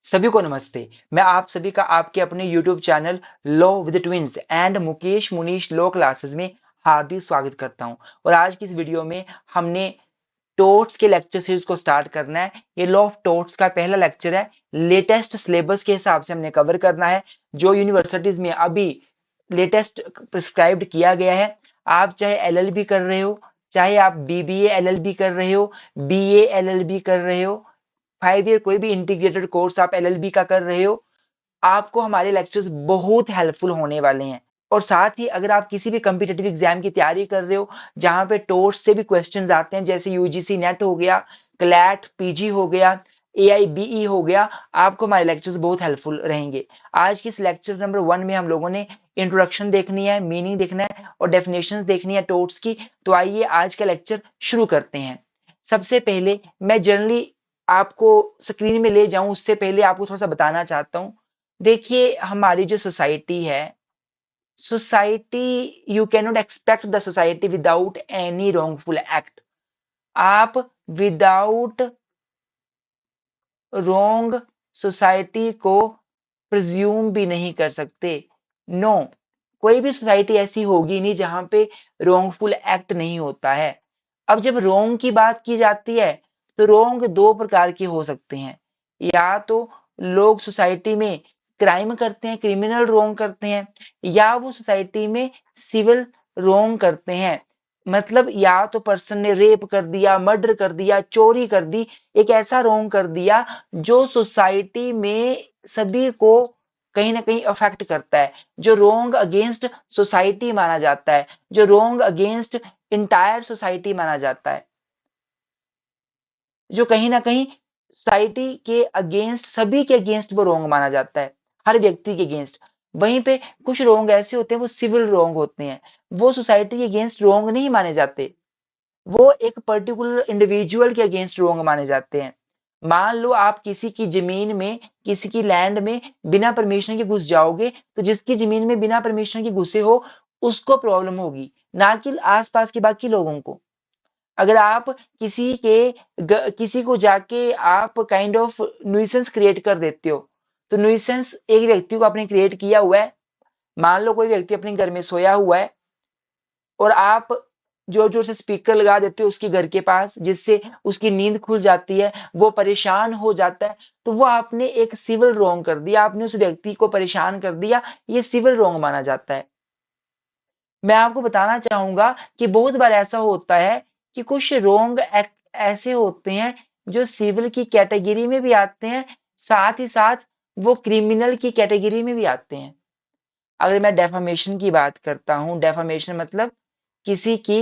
सभी को नमस्ते। मैं आप सभी का आपके अपने YouTube channel law with twins and Mukesh Munish law classes में हार्दिक स्वागत करता हूं। और आज की इस वीडियो में हमने टोट्स के लेक्चर सीरीज को स्टार्ट करना है। ये लॉ ऑफ टोट्स का पहला लेक्चर है। लेटेस्ट सिलेबस के हिसाब से हमने कवर करना है जो यूनिवर्सिटीज में अभी लेटेस्ट प्रिस्क्राइब्ड किया गया है। आप चाहे एलएलबी कर रहे हो, चाहे आप बीबीए एलएलबी कर रहे हो, बीए एलएलबी कर रहे हो, 5 ईयर कोई भी इंटीग्रेटेड कोर्स आप एलएलबी का कर रहे हो, आपको हमारे लेक्चर्स बहुत हेल्पफुल होने वाले हैं। और साथ ही अगर आप किसी भी कॉम्पिटिटिव एग्जाम की तैयारी कर रहे हो जहां पे टोट्स से भी क्वेश्चंस आते हैं, जैसे यूजीसी नेट हो गया, क्लैट पीजी हो गया, एआईबीई हो गया, आपको हमारे लेक्चर्स बहुत हेल्पफुल रहेंगे। आज की इस लेक्चर नंबर 1 में हम लोगों ने इंट्रोडक्शन देखनी है, मीनिंग देखना है और डेफिनेशंस देखनी है टोट्स की। तो आइए आज का लेक्चर शुरू करते हैं। सबसे पहले मैं जनरली आपको स्क्रीन में ले जाऊं उससे पहले आपको थोड़ा सा बताना चाहता हूं। देखिए हमारी जो सोसाइटी है, society, you can not expect the society without any wrongful act. आप विदाउट रॉन्ग सोसाइटी को प्रिज्यूम भी नहीं कर सकते। नो, कोई भी सोसाइटी ऐसी होगी नहीं जहां पे रॉन्गफुल एक्ट नहीं होता है। अब जब रॉन्ग की बात की जाती है तो रॉन्ग दो प्रकार के हो सकते हैं। या तो लोग सोसाइटी में क्राइम करते हैं, क्रिमिनल रॉन्ग करते हैं, या वो सोसाइटी में सिविल रॉन्ग करते हैं। मतलब या तो पर्सन ने रेप कर दिया, मर्डर कर दिया, चोरी कर दी, एक ऐसा रॉन्ग कर दिया जो सोसाइटी में सभी को कहीं ना कहीं अफेक्ट करता है, जो रोंग अगेंस्ट सोसाइटी माना जाता है, जो रोंग अगेंस्ट इंटायर सोसाइटी माना जाता है, जो कहीं ना कहीं सोसाइटी के अगेंस्ट, सभी के अगेंस्ट वो रोंग माना जाता है, हर व्यक्ति के अगेंस्ट। वहीं पे कुछ रोंग ऐसे होते हैं, वो सिविल रोंग होते हैं, वो सोसाइटी के अगेंस्ट रोंग नहीं माने जाते, वो एक पर्टिकुलर इंडिविजुअल के अगेंस्ट रोंग माने जाते हैं। मान लो आप किसी की जमीन में, किसी की लैंड में बिना परमिशन के घुस जाओगे, तो जिसकी जमीन में बिना परमिशन के घुसे हो उसको प्रॉब्लम होगी, ना कि आसपास के बाकी लोगों को। अगर आप किसी को जाके आप काइंड ऑफ न्यूइसेंस क्रिएट कर देते हो, तो न्यूइसेंस एक व्यक्ति को आपने क्रिएट किया हुआ है। मान लो कोई व्यक्ति अपने घर में सोया हुआ है और आप जोर जोर से स्पीकर लगा देते हो उसके घर के पास, जिससे उसकी नींद खुल जाती है, वो परेशान हो जाता है, तो वो आपने एक सिविल रॉन्ग कर दिया, आपने उस व्यक्ति को परेशान कर दिया, ये सिविल रॉन्ग माना जाता है। मैं आपको बताना चाहूंगा कि बहुत बार ऐसा होता है कि कुछ रॉन्ग एक्ट ऐसे होते हैं जो सिविल की कैटेगरी में भी आते हैं, साथ ही साथ वो क्रिमिनल की कैटेगरी में भी आते हैं। अगर मैं डेफामेशन की बात करता हूँ, डेफामेशन मतलब किसी की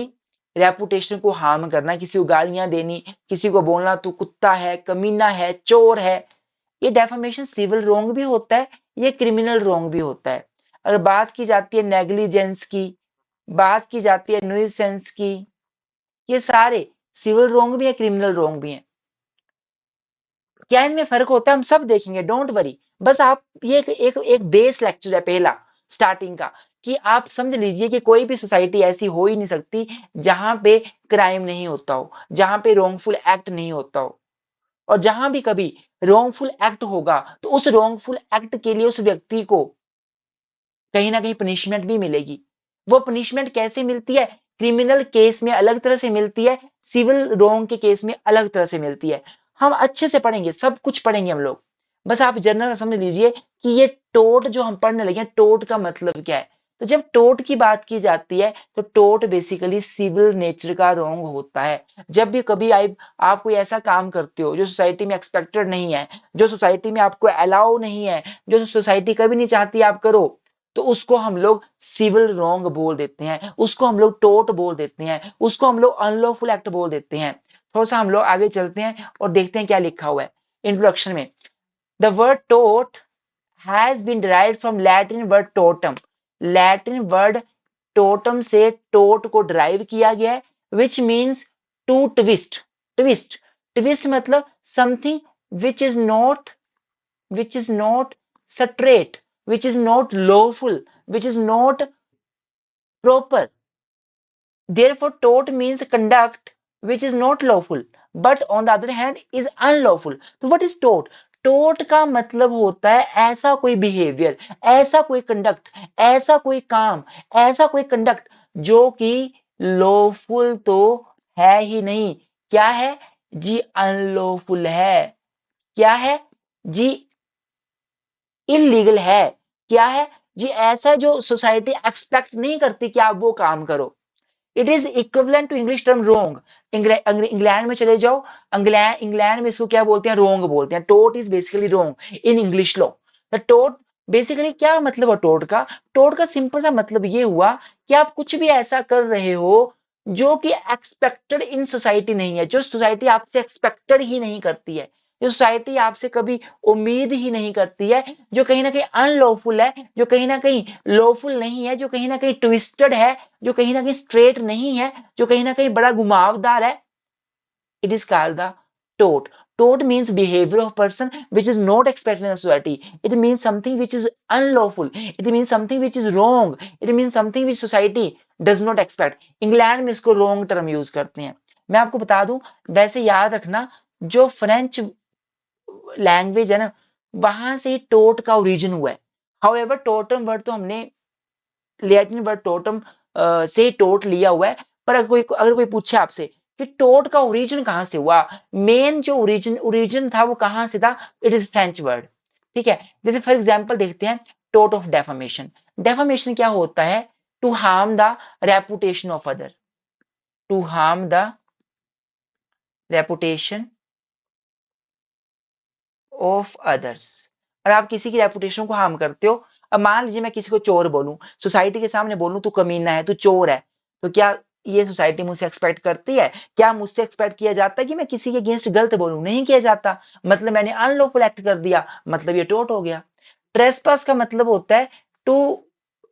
रेपुटेशन को हार्म करना, किसी को गालियां देनी, किसी को बोलना तू कुत्ता है, कमीना है, चोर है, ये डेफामेशन सिविल रॉन्ग भी होता है, ये क्रिमिनल रॉन्ग भी होता है। अगर बात की जाती है नेग्लिजेंस की, बात की जाती है न्यूइसेंस की, ये सारे सिविल रॉन्ग भी है, क्रिमिनल रॉन्ग भी है। क्या इनमें फर्क होता है हम सब देखेंगे, डोंट वरी। बस आप ये एक बेस लेक्चर है पहला स्टार्टिंग का, कि आप समझ लीजिए कि कोई भी सोसाइटी ऐसी हो ही नहीं सकती जहां पे क्राइम नहीं होता हो, जहां पे रॉन्गफुल एक्ट नहीं होता हो। और जहां भी कभी रॉन्गफुल एक्ट होगा तो उस रॉन्गफुल एक्ट के लिए उस व्यक्ति को कहीं ना कहीं पनिशमेंट भी मिलेगी। वो पनिशमेंट कैसे मिलती है? क्रिमिनल केस में अलग तरह से मिलती है, सिविल रॉन्ग के केस में अलग तरह से मिलती है। हम अच्छे से पढ़ेंगे, सब कुछ पढ़ेंगे हम लोग। बस आप जनरल समझ लीजिए कि ये टोट जो हम पढ़ने लगे, टोट का मतलब क्या है। तो जब टोट की बात की जाती है तो टोट बेसिकली सिविल नेचर का रॉन्ग होता है। जब भी कभी आप कोई ऐसा काम करते हो जो सोसाइटी में एक्सपेक्टेड नहीं है, जो सोसाइटी में आपको अलाउ नहीं है, जो सोसाइटी कभी नहीं चाहती आप करो, तो उसको हम लोग सिविल रॉन्ग बोल देते हैं, उसको हम लोग टोट बोल देते हैं, उसको हम लोग अनलॉफुल एक्ट बोल देते हैं। थोड़ा सा हम लोग आगे चलते हैं और देखते हैं क्या लिखा हुआ है इंट्रोडक्शन में। द वर्ड टोट has been derived from Latin word tortum. Latin word tortum से टोट को डिराइव किया गया है, which means to twist. Twist, twist मतलब something which is not, which is not straight, which is not lawful, which is not proper. Therefore, tort means conduct which is not lawful, but on the other hand is unlawful. So what is tort? टोट का मतलब होता है ऐसा कोई behaviour, ऐसा कोई conduct, ऐसा कोई काम, ऐसा कोई कंडक्ट जो कि लॉफुल तो है ही नहीं। क्या है जी? अनलॉफुल है। क्या है जी? इलीगल है। क्या है जी? ऐसा जो सोसाइटी एक्सपेक्ट नहीं करती कि आप वो काम करो। It is equivalent to English term wrong. England में चले जाओ, इंग्लैंड में इसको क्या बोलते हैं? रोंग बोलते हैं। टोट is basically wrong in English law. The टोट बेसिकली क्या मतलब है टोट का? टोट का सिंपल सा मतलब ये हुआ कि आप कुछ भी ऐसा कर रहे हो जो कि एक्सपेक्टेड इन सोसाइटी नहीं है, जो सोसाइटी आपसे एक्सपेक्टेड ही नहीं करती है, जो सोसाइटी आपसे कभी उम्मीद ही नहीं करती है, जो कहीं ना कहीं अनलॉफुल है, जो कहीं ना कहीं लॉफुल नहीं है, जो कहीं ना कहीं ट्विस्टेड है, जो कहीं ना कहीं स्ट्रेट नहीं है, जो कहीं ना कहीं बड़ा घुमावदार है। It is called the tort. Tort means behavior of person which is not expected in the society. It means something which is unlawful. It means something which is wrong. It means something which society does not expect. England में इसको wrong term use करते हैं। मैं आपको बता दूं, वैसे याद रखना, जो फ्रेंच लैंग्वेज है ना, वहां से टोट का ओरिजिन हुआ है। हाउएवर टोटम वर्ड तो हमने लैटिन वर्ड टोटम से टोट लिया हुआ है। पर अगर कोई पूछे आपसे कि टोट का ओरिजिन कहां से हुआ, मेन जो ओरिजिन था वो कहां से था? It is French word. ठीक है, जैसे फॉर एग्जांपल देखते हैं टोट ऑफ डेफामेशन। डेफामेशन क्या होता है? To harm the reputation of other. To harm the reputation of others. और आप किसी की रेपुटेशन को हार्म करते हो। अब मान लीजिए मैं किसी को चोर बोलूं, सोसाइटी के सामने बोलूं तू कमीना है, तू चोर है, तो क्या ये सोसाइटी मुझसे एक्सपेक्ट करती है? क्या मुझसे एक्सपेक्ट किया जाता है कि मैं किसी के अगेंस्ट गलत बोलूं? नहीं किया जाता। मतलब मैंने अनलॉफुल एक्ट कर दिया, मतलब ये टोट हो गया। ट्रेसपास का मतलब होता है to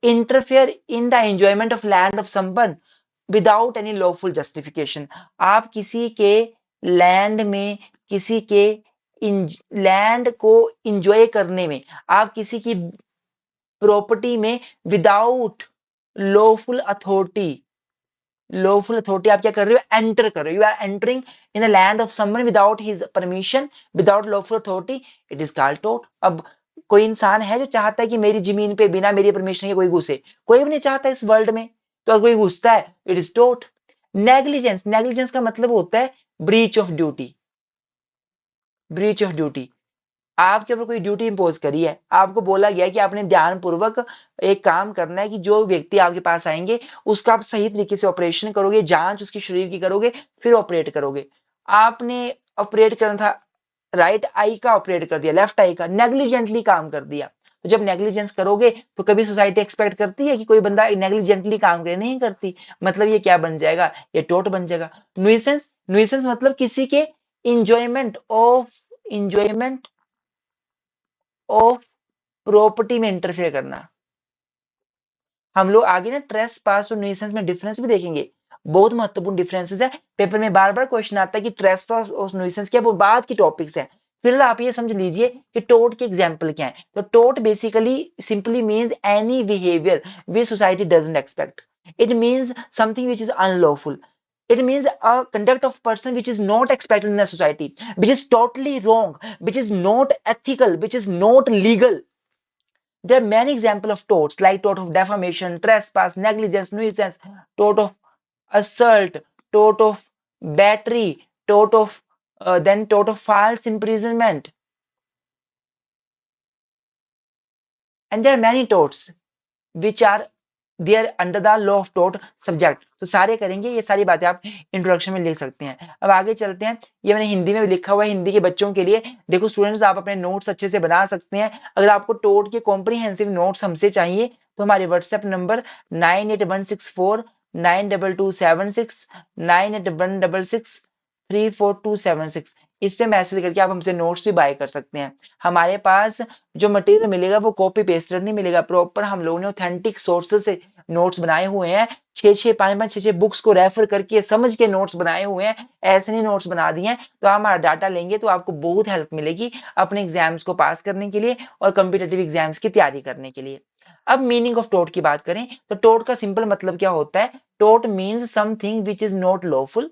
interfere in the enjoyment of land of someone without any lawful justification. आप किसी के लैंड में, किसी के लैंड को इंजॉय करने में, आप किसी की प्रॉपर्टी में without lawful authority, lawful authority आप क्या कर रहे हो? एंटर कर रहे हो। You are entering in the land of someone without his permission, without lawful authority. It is called टोट। अब कोई इंसान है जो चाहता है कि मेरी जमीन पे बिना मेरी परमिशन के कोई घुसे? कोई भी नहीं चाहता इस वर्ल्ड में। तो अगर कोई घुसता है, इट इज टोट। नेग्लिजेंस, नेग्लिजेंस का मतलब होता है breach of duty. Breach of duty. आपके ऊपर कोई ड्यूटी इंपोज करी है, आपको बोला गया है कि आपने ध्यानपूर्वक एक काम करना है कि जो व्यक्ति आपके पास आएंगे उसका आप सही तरीके से ऑपरेशन करोगे, जांच उसकी शरीर की करोगे, फिर ऑपरेट करोगे। आपने ऑपरेट करना था राइट आई का, ऑपरेट कर दिया लेफ्ट आई का, नेग्लिजेंटली काम कर दिया। तो जब नेग्लिजेंस करोगे तो कभी सोसाइटी एक्सपेक्ट करती है कि कोई बंदा नेग्लिजेंटली काम करे? नहीं करती। मतलब ये क्या बन जाएगा? ये टोट बन जाएगा। न्यूइसेंस, न्यूइसेंस मतलब किसी के enjoyment of, enjoyment of property में इंटरफेयर करना। हम लोग आगे ना ट्रेस पास और न्यूसेंस में डिफरेंस भी देखेंगे। बहुत महत्वपूर्ण डिफरेंसेस है। पेपर में बार बार क्वेश्चन आता है कि ट्रेस पास और न्यूसेंस क्या, वो बाद की टॉपिक्स है। फिर आप ये समझ लीजिए कि टोट के एग्जाम्पल क्या है। तो टोट basically simply means any behaviour which society doesn't expect. It means something which is unlawful. It means a conduct of person which is not expected in a society, which is totally wrong, which is not ethical, which is not legal. There are many examples of torts like tort of defamation, trespass, negligence, nuisance, tort of assault, tort of battery, tort of then tort of false imprisonment, and there are many torts which are there under the law of टोट subject. तो सारे करेंगे, ये सारी बातें आप introduction में लिख सकते हैं। अब आगे चलते हैं। ये मैंने हिंदी में भी लिखा हुआ है, हिंदी के बच्चों के लिए। देखो स्टूडेंट्स, आप अपने नोट्स अच्छे से बना सकते हैं। अगर आपको टोट के कॉम्प्रीहेंसिव नोट्स हमसे चाहिए तो हमारे व्हाट्सएप नंबर 9816492276 9816634276 इस पे मैसेज करके आप हमसे नोट्स भी बाय कर सकते हैं। हमारे पास जो मटेरियल मिलेगा वो कॉपी पेस्टेड नहीं मिलेगा, प्रॉपर हम लोगों ने ऑथेंटिक सोर्सेज से नोट्स बनाए हुए हैं। 6-6 5-5 6-6 बुक्स को रेफर करके समझ के नोट्स बनाए हुए हैं। ऐसे नहीं नोट्स बना दिए हैं। तो आप हमारा डाटा लेंगे तो आपको बहुत हेल्प मिलेगी अपने एग्जाम्स को पास करने के लिए और कॉम्पिटिटिव एग्जाम्स की तैयारी करने के लिए। अब मीनिंग ऑफ टोट की बात करें तो टोट का सिंपल मतलब क्या होता है? टोट means something which is not lawful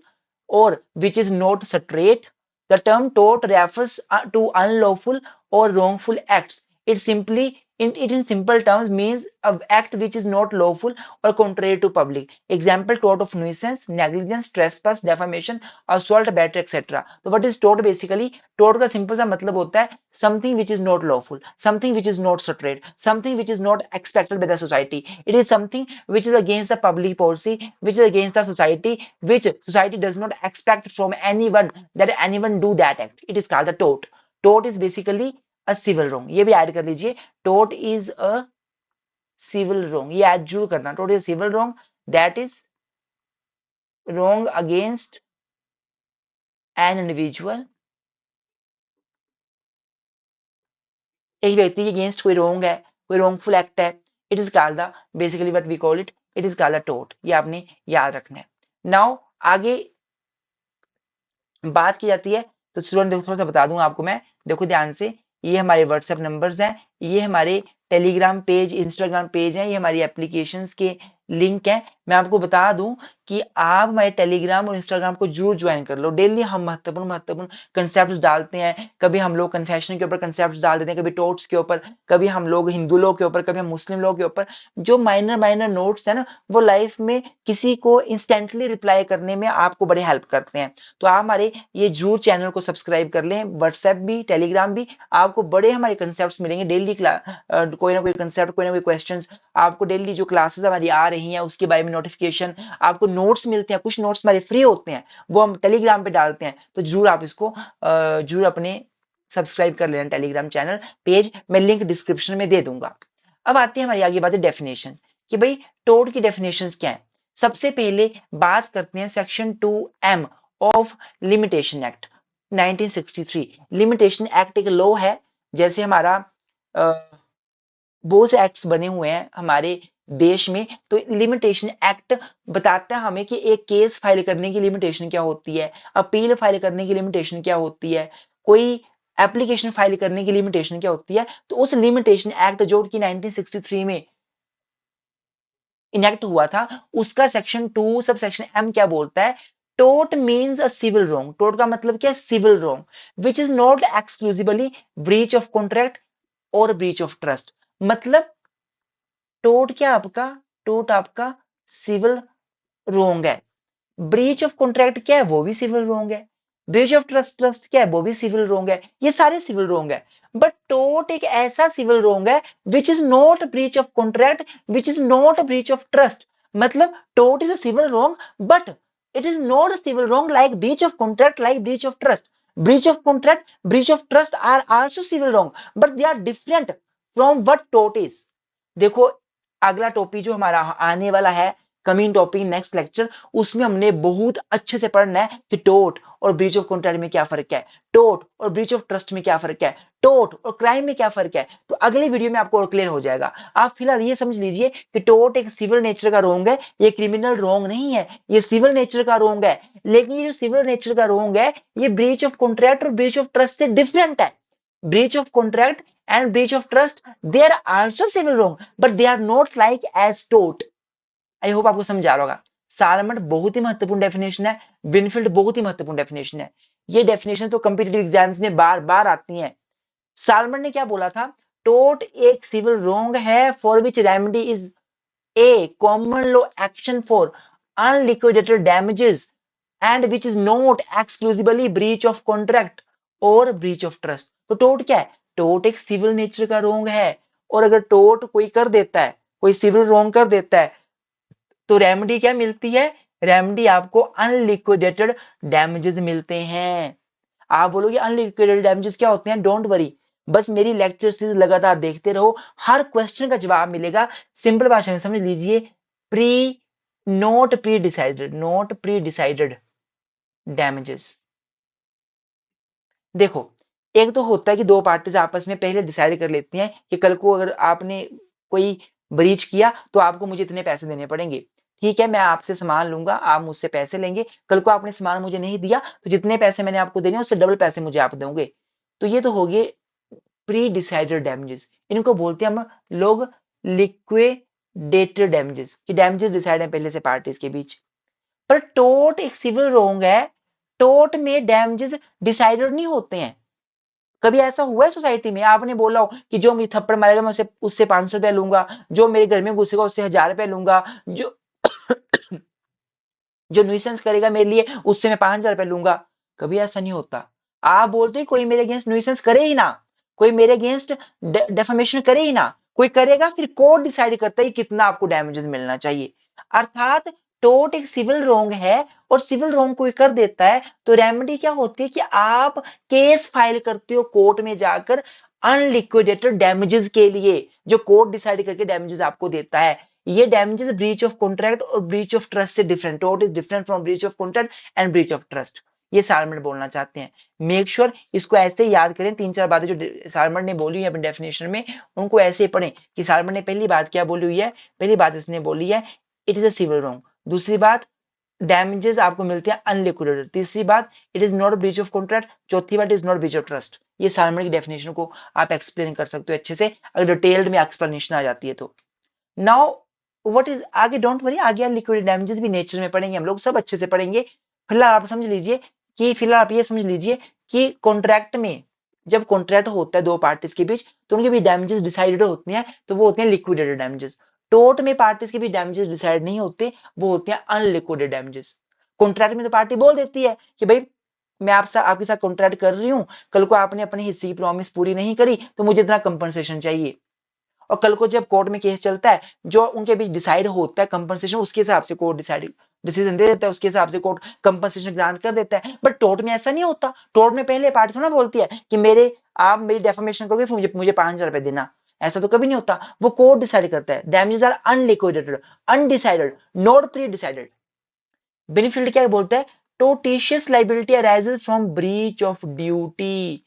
और which is not straight The term tort refers to unlawful or wrongful acts. It simply, it in simple terms means an act which is not lawful or contrary to public. Example: tort of nuisance, negligence, trespass, defamation, assault, battery, etc. तो what is tort basically? Tort का simple सा मतलब होता है something which is not lawful, something which is not straight, something which is not expected by the society. It is something which is against the public policy, which is against the society, which society does not expect from anyone that anyone do that act. It is called the tort. Tort is basically a civil wrong. ये भी add कर लीजिए, tort is a civil wrong. ये add जरूर करना. Tort is a civil wrong that is wrong against an individual. एक व्यक्ति के अगेंस्ट कोई रोंग है, कोई रोंगफुल एक्ट है, it is called the basically what we call it is called a टोट. ये आपने याद रखना है. नाउ आगे बात की जाती है तो स्टूडेंट देखो थोड़ा सा बता दूं आपको मैं. देखो ध्यान से, ये हमारे व्हाट्सएप नंबर्स हैं, ये हमारे टेलीग्राम पेज, इंस्टाग्राम पेज है, ये हमारी एप्लीकेशंस के लिंक है. मैं आपको बता दूं कि आप हमारे टेलीग्राम और इंस्टाग्राम को जरूर ज्वाइन कर लो. डेली हम महत्वपूर्ण कंसेप्ट डालते हैं. कभी हम लोग कन्फेशन के ऊपर कंसेप्ट डाल देते हैं, कभी टोट्स के ऊपर, कभी हम लोग हिंदू लोग के ऊपर, कभी हम मुस्लिम लोग के ऊपर. जो माइनर नोट्स है ना, वो लाइफ में किसी को इंस्टेंटली रिप्लाई करने में आपको बड़े हेल्प करते हैं. तो आप हमारे ये जरूर चैनल को सब्सक्राइब कर लें. व्हाट्सएप भी, टेलीग्राम भी, आपको बड़े हमारे कंसेप्ट मिलेंगे. डेली कोई ना कोई कंसेप्ट, कोई ना कोई क्वेश्चन, आपको डेली जो क्लासेस हमारी आ रही हैं उसके बारे में नोटिफिकेशन, आपको नोट्स मिलते हैं. कुछ नोट्स हमारे फ्री होते हैं, वो हम टेलीग्राम पे डालते हैं. तो जरूर आप इसको जरूर अपने सब्सक्राइब कर लेना टेलीग्राम चैनल पेज. मैं लिंक डिस्क्रिप्शन में दे दूंगा. अब आती है हमारी आगे बात है डेफिनेशन, कि भाई टोट की डेफिनेशन क्या है. सबसे पहले बात करते हैं section 2M of limitation act 1963. Limitation act एक लॉ है. जैसे हमारा बहुत से एक्ट्स बने हुए हैं हमारे देश में, तो लिमिटेशन एक्ट बताता है हमें कि एक केस फाइल करने की लिमिटेशन क्या होती है, अपील फाइल करने की लिमिटेशन क्या होती है, कोई एप्लीकेशन फाइल करने की लिमिटेशन क्या होती है. तो उस लिमिटेशन एक्ट जो कि 1963 में इनेक्ट हुआ था, उसका सेक्शन 2 सब सेक्शन M क्या बोलता है. टोट मीन्स अ सिविल रॉन्ग. टोट का मतलब क्या है? Civil wrong which is not exclusively breach of contract और ब्रीच ऑफ ट्रस्ट. मतलब टोट क्या आपका? टोट आपका सिविल रोंग है. ब्रीच ऑफ कॉन्ट्रैक्ट क्या है? वो भी सिविल रोंग है. ब्रीच ऑफ ट्रस्ट क्या है? वो भी सिविल रोंग है. ये सारे सिविल रोंग है. बट टोट एक ऐसा सिविल रोंग है विच is not breach of contract, which is not breach of trust. मतलब टोट is a civil wrong but it is not a civil wrong like breach of contract, like breach of trust. Breach of contract, breach of trust our also civil wrong, but they are different from what tote is. देखो अगला topic जो हमारा आने वाला है, coming topic next lecture, उसमें हमने बहुत अच्छे से पढ़ना है कि टोट और ब्रीच ऑफ कॉन्ट्रैक्ट में क्या फर्क है, टोट और ब्रीच ऑफ ट्रस्ट में क्या फर्क है, टोट और क्राइम में क्या फर्क है. तो अगले वीडियो में आपको और क्लियर हो जाएगा. आप फिलहाल ये समझ लीजिए कि टोट एक सिविल नेचर का रोंग है, ये क्रिमिनल रोंग नहीं है, ये सिविल नेचर का रोंग है. लेकिन ये जो सिविल नेचर का रोंग है, ये ब्रीच ऑफ कॉन्ट्रैक्ट और ब्रीच ऑफ ट्रस्ट से डिफरेंट है. breach of contract and breach of trust, they are also civil wrong but they are not like as tort. I hope आपको समझ आ रहा होगा. सालमंड बहुत ही महत्वपूर्ण डेफिनेशन है, विनफील्ड बहुत ही महत्वपूर्ण डेफिनेशन है. ये डेफिनेशन तो कॉम्पिटिटिव एग्जाम्स में बार बार आती हैं. सालमंड ने क्या बोला था? टोट एक सिविल रोंग है for which remedy is a common law action for unliquidated damages and which is not exclusively breach of contract और ब्रीच ऑफ ट्रस्ट. तो टोट क्या है? टोट एक सिविल नेचर का रोंग है. और अगर टोट कोई कर देता है, कोई सिविल रोंग कर देता है, तो रेमेडी क्या मिलती है? रेमेडी आपको अनलिक्विडेटेड डैमेजेस मिलते हैं. आप बोलोगे अनलिक्विडेटेड डैमेजेस क्या होते हैं? डोंट वरी, बस मेरी लेक्चर सीरीज लगातार देखते रहो, हर क्वेश्चन का जवाब मिलेगा. सिंपल भाषा में समझ लीजिए, pre not pre decided, not pre decided damages. देखो एक तो होता है कि दो पार्टीज आपस में पहले डिसाइड कर लेती हैं कि कल को अगर आपने कोई ब्रीच किया तो आपको मुझे इतने पैसे देने पड़ेंगे. ठीक है, मैं आपसे सामान लूंगा, आप मुझसे पैसे लेंगे, कल को आपने सामान मुझे नहीं दिया तो जितने पैसे मैंने आपको देने उससे डबल पैसे मुझे आप दोगे. तो ये तो हो गए प्री डिसाइडेड डैमेजेस. इनको बोलते हैं हम लोग लिक्विडेटेड डैमेजेस, कि डैमेजेस डिसाइड है पहले से पार्टीज के बीच. पर टोट एक सिविल रोंग है टोट में डैमेजेस डिसाइडेड नहीं होते हैं। कभी ऐसा हुआ है सोसाइटी में आपने बोला हो कि जो मुझे थप्पड़ मारेगा मैं उससे 500 रुपया लूंगा, जो मेरे घर में घुसेगा उससे 1000 रुपया लूंगा, जो जो न्यूसेंस करेगा मेरे लिए उससे मैं 5000 रुपया लूंगा? कभी ऐसा नहीं होता। आप बोलते हो कोई मेरे अगेंस्ट न्यूसेंस करे ही ना, कोई मेरे अगेंस्ट डेफेमेशन करे ही ना, कोई करेगा फिर कोर्ट डिसाइड करता है कितना आपको डैमेजेस मिलना चाहिए। अर्थात टोट एक सिविल रोंग है और सिविल रोंग कोई कर देता है तो रेमेडी क्या होती है कि आप केस फाइल करते हो कोर्ट में जाकर अनलिक्विडेटेड डैमेजेस के लिए, जो कोर्ट डिसाइड करके डैमेजेस आपको देता है। ये डैमेजेस ब्रीच ऑफ कॉन्ट्रैक्ट और ब्रीच ऑफ ट्रस्ट से डिफरेंट, टोट is different from breach of contract and breach of trust. ये सालमन बोलना चाहते हैं। मेक श्योर इसको ऐसे याद करें, 3-4 बातें जो सालमन ने बोली है अपनी डेफिनेशन में उनको ऐसे पढ़ें कि सालमन ने पहली बात क्या बोली हुई है। पहली बात इसने बोली है it is a civil wrong. दूसरी बात डैमेजेस आपको मिलते हैं अनलिक्विडेटेड। तीसरी बात it is not breach of contract. चौथी बात is not breach of trust. ये सालमन की डेफिनेशन को आप एक्सप्लेन कर सकते हो अच्छे से अगर डिटेल्ड में एक्सप्लेनेशन आ जाती है तो। नाउ व्हाट इज आगे, डोंट वरी, आगे लिक्विड डैमेजेस भी नेचर में पढ़ेंगे हम लोग, सब अच्छे से पढ़ेंगे। फिलहाल आप समझ लीजिए कि फिलहाल आप ये समझ लीजिए कि कॉन्ट्रैक्ट में जब कॉन्ट्रैक्ट होता है दो पार्टीज के बीच तो उनके भी डैमेजेस डिसाइडेड होते हैं, तो वो होते हैं लिक्विडेटेड डैमेजेस। टोट में पार्टीज के भी डैमेजेस डिसाइड नहीं होते, वो होते हैं अनलिक्विडेटेड डैमेजेस। कॉन्ट्रैक्ट में तो पार्टी बोल देती है कि भाई मैं आपके साथ कॉन्ट्रैक्ट कर रही हूँ, कल को आपने अपने हिस्से की प्रॉमिस पूरी नहीं करी तो मुझे इतना कंपनसेशन चाहिए। और कल को जब कोर्ट में केस चलता है जो उनके बीच डिसाइड होता है कंपनसेशन, उसके हिसाब से कोर्ट डिसीजन दे देता है, उसके हिसाब से कोर्ट कंपनसेशन ग्रांट कर देता है। बट टोर्ट में ऐसा नहीं होता। टोर्ट में पहले पार्टी थोड़ा बोलती है कि आप मेरी डेफामेशन करोगे फिर मुझे 5000 रुपए देना। ऐसा तो कभी नहीं होता, वो कोर्ट डिसाइड करता है। Damages are unliquidated, undecided, not pre decided. Benefit क्या बोलता है, tortious liability arises from breach of duty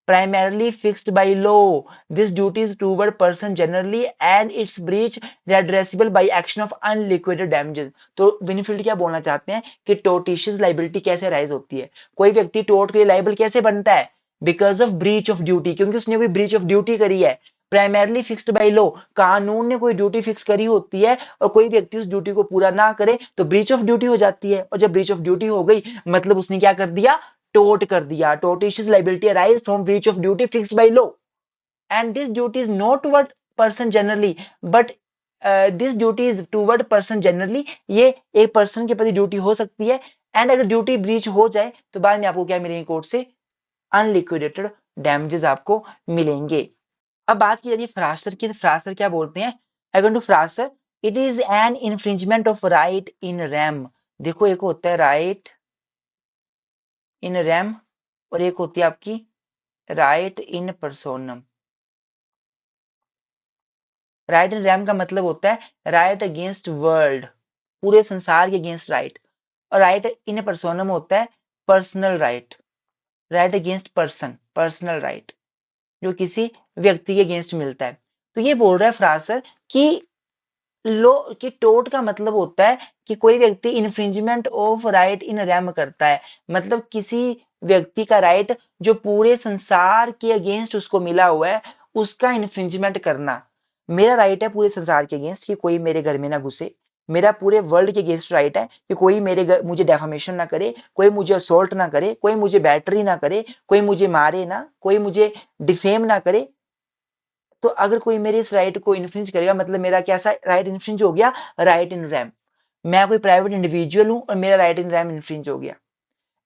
primarily fixed by law. This duty is toward person generally and its breach redressable by action of unliquidated damages. तो benefit क्या बोलना चाहते हैं कि tortious liability कैसे राइज होती है, कोई व्यक्ति टोर्ट के लिए लाइबल कैसे बनता है, because of breach of duty, क्योंकि उसने कोई ब्रीच ऑफ ड्यूटी करी है। प्राइमरली फिक्स्ड बाय लॉ, कानून ने कोई ड्यूटी फिक्स करी होती है और कोई व्यक्ति उस ड्यूटी को पूरा ना करे तो ब्रीच ऑफ ड्यूटी हो जाती है। और जब ब्रीच ऑफ ड्यूटी हो गई मतलब उसने क्या कर दिया, टोट कर दिया। tortious liability arise from breach of duty fixed by law and this duty is not toward person generally but this duty is toward person generally। ये एक पर्सन के प्रति ड्यूटी हो सकती है एंड अगर ड्यूटी ब्रीच हो जाए तो बाद में आपको क्या मिलेंगे कोर्ट से, अनलिक्विडेटेड डैमेजेस आपको मिलेंगे। अब बात की जाती है फ्रास्टर की, तो फ्रास्टर क्या बोलते हैं, according to Fraser it is an infringement of right in rem. देखो एक होता है राइट इन रैम और एक होती है आपकी right in पर्सोनम। Right in RAM का मतलब होता है राइट अगेंस्ट वर्ल्ड, पूरे संसार के अगेंस्ट राइट। और राइट इन पर्सोनम होता है personal right, right against person, personal right जो किसी व्यक्ति के अगेंस्ट मिलता है। तो ये बोल रहा है फ्रासर कि लो कि टोट का मतलब होता है कि कोई व्यक्ति infringement of right in RAM करता है, मतलब किसी व्यक्ति का राइट जो पूरे संसार के अगेंस्ट उसको मिला हुआ है उसका इन्फ्रिंजमेंट करना। मेरा राइट है पूरे संसार के अगेंस्ट कि कोई मेरे घर में ना घुसे, मेरा पूरे वर्ल्ड के अगेंस्ट राइट है कि कोई मुझे डेफामेशन ना करे, कोई मुझे असोल्ट ना करे, कोई मुझे बैटरी ना करे, कोई मुझे मारे ना, कोई मुझे डिफेम ना करे। तो अगर कोई मेरे इस राइट को इन्फ्रिंज करेगा मतलब मेरा कैसा राइट इन्फ्रिंज हो गया, राइट इन रैम। मैं कोई प्राइवेट इंडिविजुअल हूं और मेरा राइट इन रैम इन्फ्रिंज हो गया।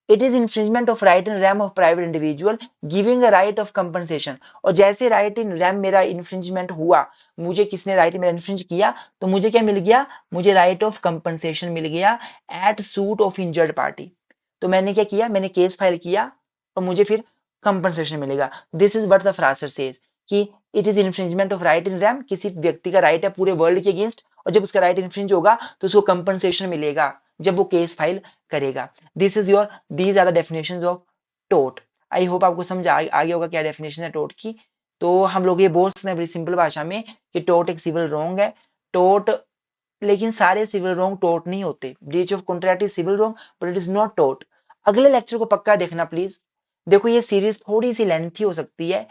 It is infringement of right in RAM of private individual giving a right of compensation. और जैसे राइट इन रैम मेरा इन्फ्रिंजमेंट हुआ, मुझे किसने राइट मेरा इन्फ्रिंज किया तो मुझे क्या मिल गया, मुझे राइट ऑफ कंपनसेशन मिल गया at suit of injured party. तो मैंने क्या किया, मैंने केस फाइल किया और मुझे फिर कंपनसेशन मिलेगा। This is what the Fraser says कि it is infringement of right in rem, किसी व्यक्ति का राइट है पूरे वर्ल्ड के अगेंस्ट और जब उसका राइट इन्फ्रिंज होगा तो उसको कंपनसेशन मिलेगा जब वो केस फाइल करेगा। This is your, these are the definitions of टोट। आई होप आपको समझ आ गया होगा क्या डेफिनेशन है टोट की। तो हम लोग ये बोल सकते हैं बड़ी सिंपल भाषा में कि टोट एक सिविल रॉन्ग है। टोट, लेकिन सारे सिविल रॉन्ग टोट नहीं होते। Breach of contract is civil wrong but it is not टोट। अगले लेक्चर को पक्का देखना प्लीज। देखो ये सीरीज थोड़ी सी लेंथी हो सकती है,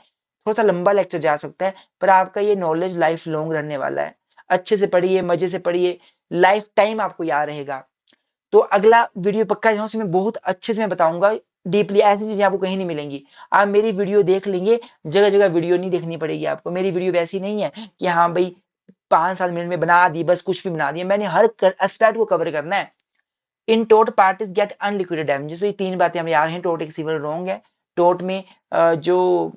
थोड़ा सा लंबा लेक्चर जा सकता है, पर आपका ये नॉलेज लाइफ लॉन्ग रहने वाला है। अच्छे से पढ़िए, मजे से पढ़िए, लाइफ टाइम आपको याद रहेगा। तो अगला वीडियो पक्का जो उसमें बहुत अच्छे से मैं बताऊंगा डीपली, ऐसी चीजें आपको कहीं नहीं मिलेंगी। आप मेरी वीडियो देख लेंगे, जगह जगह वीडियो नहीं देखनी पड़ेगी आपको। मेरी वीडियो वैसी नहीं है कि हाँ भाई 5-7 मिनट में बना दी, बस कुछ भी बना दिया। मैंने हर एस्पेक्ट को कवर करना है। इन टोट पार्टीज गेट अनलिक्विडेड डैमेजेस। तो ये 3 बातें हमें याद हैं। टोट एक सिविल रॉन्ग है। टोट में जो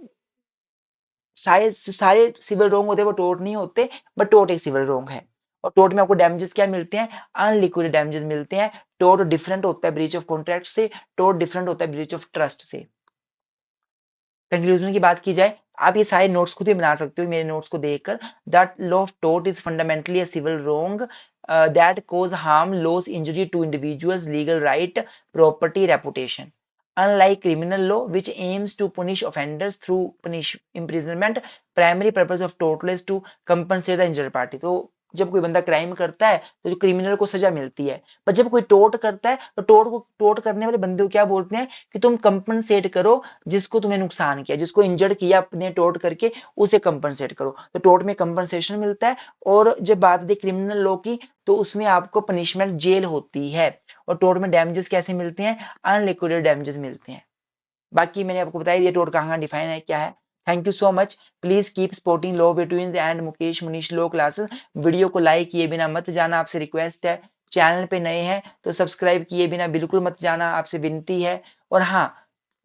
सारे सिविल रॉन्ग होते हैं वो टोट नहीं होते, बट टोट एक सिविल रॉन्ग है। और टोट में आपको डैमेजेस क्या मिलते हैं? अनलिक्विडेड डैमेजेस मिलते हैं। टोट डिफरेंट होता है ब्रीच ऑफ कॉन्ट्रैक्ट से, टोट डिफरेंट होता है ब्रीच ऑफ ट्रस्ट से। कंक्लूजन की बात की जाए, आप ये सारे नोट्स खुद ही बना सकते हो मेरे नोट्स को देखकर। दैट लॉ ऑफ टोट is fundamentally a civil wrong that cause harm, loss, injury to individuals, legal right, property, reputation. Unlike criminal law, which aims to punish offenders through imprisonment, primary purpose of tort law is to compensate the injured party. तो जब कोई बंदा crime करता है तो जो criminal को सजा मिलती है, पर जब कोई टोट करता है तो टोट करने वाले बंदे को क्या बोलते हैं कि तुम कंपनसेट करो जिसको तुम्हें नुकसान किया, जिसको इंजर्ड किया अपने टोट करके, उसे कंपनसेट करो। तो टोट में कंपनसेशन मिलता है। और जब बात आती है क्रिमिनल लॉ की, तो उसमें आपको पनिशमेंट जेल होती है। और टोट में डैमेजेस कैसे मिलते हैं? अनलिक्विडेड डैमेजेस मिलते हैं। बाकी मैंने आपको बता दिया टोट कहाँ डिफाइन है, क्या है। Thank you so much. Please keep supporting law between and Mukesh Munish law classes. Video को लाइक किए बिना मत जाना, आपसे रिक्वेस्ट है। चैनल पे नए हैं तो सब्सक्राइब किए बिना बिल्कुल मत जाना, आपसे विनती है। और हाँ,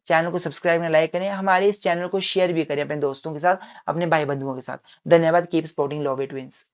चैनल को सब्सक्राइब करें, लाइक करें, हमारे इस चैनल को शेयर भी करें अपने दोस्तों के साथ, अपने भाई बंधुओं के साथ। धन्यवाद। Keep supporting law बिटवीन्स।